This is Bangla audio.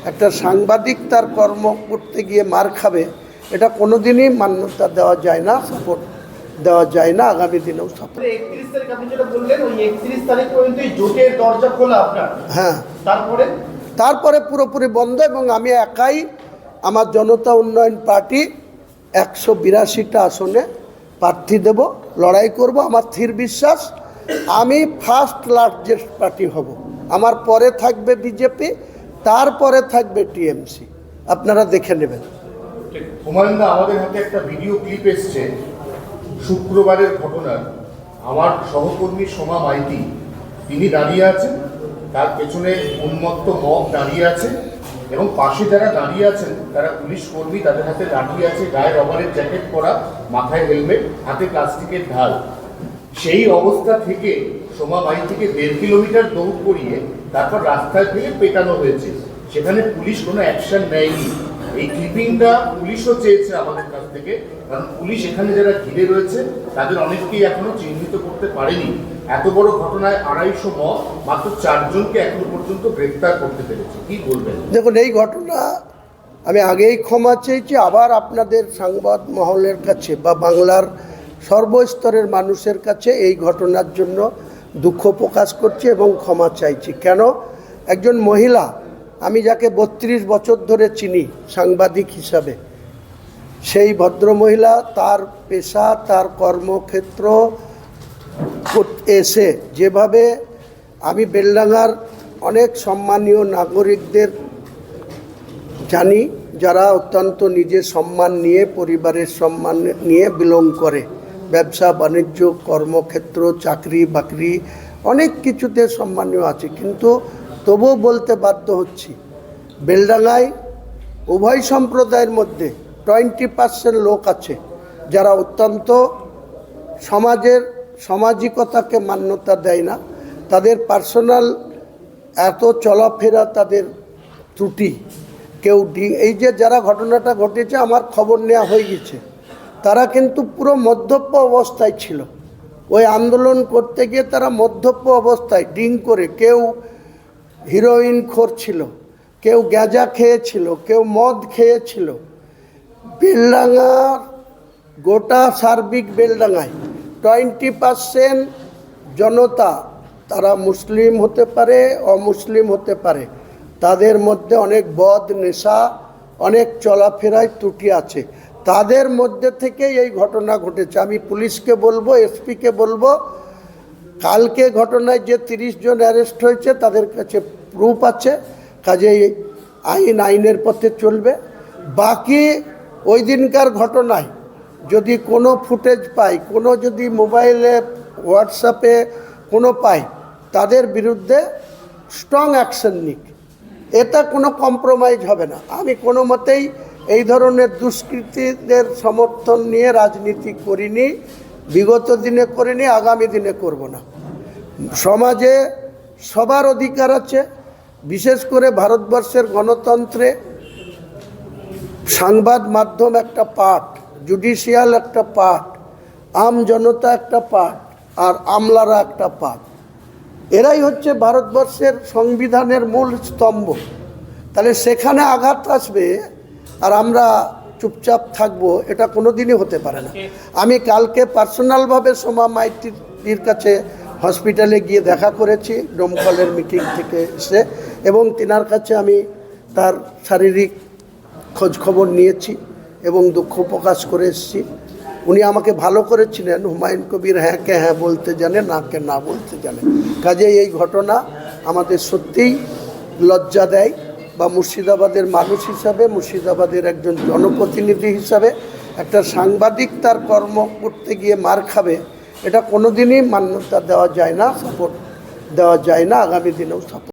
একটা সাংবাদিক তার কর্ম করতে গিয়ে মার খাবে, এটা কোনোদিনই মান্যতা দেওয়া যায় না, সাপোর্ট দেওয়া যায় না, আগামী দিনেও সাপোর্ট। 31 তারিখ আপনি যেটা বললেন, ওই 31 তারিখ পর্যন্ত জোটের দরজা খোলা আপনার। হ্যাঁ, তারপরে পুরোপুরি বন্ধ। এবং আমি একাই আমার জনতা উন্নয়ন পার্টি 182টা আসনে প্রার্থী দেব, লড়াই করব। আমার স্থির বিশ্বাস আমি ফার্স্ট লার্জেস্ট পার্টি হব। আমার পরে থাকবে বিজেপি, তারপরে থাকবে টিএমসি, আপনারা দেখে নেবেন। হুমায়ুনদা, আমাদের হাতে একটা ভিডিও ক্লিপ এসছে শুক্রবারের ঘটনার। আমার সহকর্মী সোমা মাইতি, তিনি দাঁড়িয়ে আছেন, তার পেছনে উন্মত্ত মব দাঁড়িয়ে আছে এবং পাশে যারা দাঁড়িয়ে আছেন তারা পুলিশ কর্মী, তাদের হাতে লাঠি আছে, গায়ে রবারের জ্যাকেট পরা, মাথায় হেলমেট, হাতে প্লাস্টিকের ঢাল। সেই অবস্থা থেকে সোমা মাইতিকে 1.5 কিলোমিটার দৌড় করিয়ে তারপর রাস্তায় ফেলে পেটানো হয়েছে। সেখানে পুলিশ কোনো অ্যাকশন নেয়নি। এই ক্লিপিংটা পুলিশও চেয়েছে আমাদের কাছ থেকে, কারণ পুলিশ এখানে যারা ঘিরে রয়েছে তাদের অনেককেই এখনো চিহ্নিত করতে পারেনি। এত বড় ঘটনায় 250 মব, মাত্র 4 জনকে এখনো পর্যন্ত গ্রেফতার করতে পেরেছে। কি বলবেন? দেখুন, এই ঘটনা আমি আগেই ক্ষমা চেয়েছি, আবার আপনাদের সংবাদ মহলের কাছে বা বাংলার সর্বস্তরের মানুষের কাছে এই ঘটনার জন্য দুঃখ প্রকাশ করছি এবং ক্ষমা চাইছি। কেন? একজন মহিলা, আমি যাকে 32 বছর ধরে চিনি সাংবাদিক হিসাবে, সেই ভদ্রমহিলা তার পেশা, তার কর্মক্ষেত্র এসে যেভাবে, আমি বেলডাঙ্গার অনেক সম্মানীয় নাগরিকদের জানি যারা অত্যন্ত নিজের সম্মান নিয়ে, পরিবারের সম্মান নিয়ে বিলং করে, ব্যবসা বাণিজ্য, কর্মক্ষেত্র, চাকরি বাকরি, অনেক কিছুতে সম্মানীয় আছে। কিন্তু তবুও বলতে বাধ্য হচ্ছি, বেলডাঙ্গায় উভয় সম্প্রদায়ের মধ্যে 20% লোক আছে যারা অত্যন্ত সামাজিকতাকে মান্যতা দেয় না। তাদের পার্সোনাল এত চলাফেরা, তাদের ত্রুটি, কেউ এই যে যারা ঘটনাটা ঘটেছে, আমার খবর নেওয়া হয়ে গেছে, তারা কিন্তু পুরো মদ্যপ অবস্থায় ছিল। ওই আন্দোলন করতে গিয়ে তারা মদ্যপ অবস্থায় ড্রিঙ্ক করে, কেউ হিরোইন ছিল, কেউ গাঁজা খেয়েছিল, কেউ মদ খেয়েছিল। বেলডাঙ্গার গোটা সার্বিক বেলডাঙ্গায় 20% জনতা, তারা মুসলিম হতে পারে, অমুসলিম হতে পারে, তাদের মধ্যে অনেক বদ নেশা, অনেক চলাফেরায় ত্রুটি আছে। তাদের মধ্যে থেকে এই ঘটনা ঘটেছে। আমি পুলিশকে বলবো, এসপিকে বলবো, কালকে ঘটনায় যে 30 জন অ্যারেস্ট হয়েছে তাদের কাছে প্রুফ আছে, কাজেই আইনের পথে চলবে। বাকি ওই দিনকার ঘটনায় যদি কোনো ফুটেজ পাই, কোনো যদি মোবাইলে হোয়াটসঅ্যাপে কোনো পাই, তাদের বিরুদ্ধে স্ট্রং অ্যাকশন নিক। এটা কোনো কম্প্রোমাইজ হবে না। আমি কোনো মতেই এই ধরনের দুষ্কৃতীদের সমর্থন নিয়ে রাজনীতি করিনি, বিগত দিনে করিনি, আগামী দিনে করব না। সমাজে সবার অধিকার আছে, বিশেষ করে ভারতবর্ষের গণতন্ত্রে সংবাদ মাধ্যম একটা পার্ট, জুডিশিয়াল একটা পার্ট, আম জনতা একটা পার্ট, আর আমলারা একটা পার্ট। এরাই হচ্ছে ভারতবর্ষের সংবিধানের মূল স্তম্ভ। তাহলে সেখানে আঘাত আসবে আর আমরা চুপচাপ থাকবো, এটা কোনো দিনই হতে পারে না। আমি কালকে পার্সোনালভাবে সোমা মাইতির কাছে হসপিটালে গিয়ে দেখা করেছি, ডোমকলের মিটিং থেকে এসে, এবং তিনার কাছে আমি তার শারীরিক খোঁজখবর নিয়েছি এবং দুঃখ প্রকাশ করে এসেছি। উনি আমাকে ভালো করেছিলেন, হুমায়ুন কবির হ্যাঁকে হ্যাঁ বলতে জানে, নাকে না বলতে জানে। কাজেই এই ঘটনা আমাদের সত্যিই লজ্জা দেয়, বা মুর্শিদাবাদের মানুষ হিসাবে, মুর্শিদাবাদের একজন জনপ্রতিনিধি হিসাবে একটা সাংবাদিক তার কর্ম করতে গিয়ে মার খাবে, এটা কোনোদিনই মান্যতা দেওয়া যায় না, সাপোর্ট দেওয়া যায় না, আগামী দিনেও সাপোর্ট।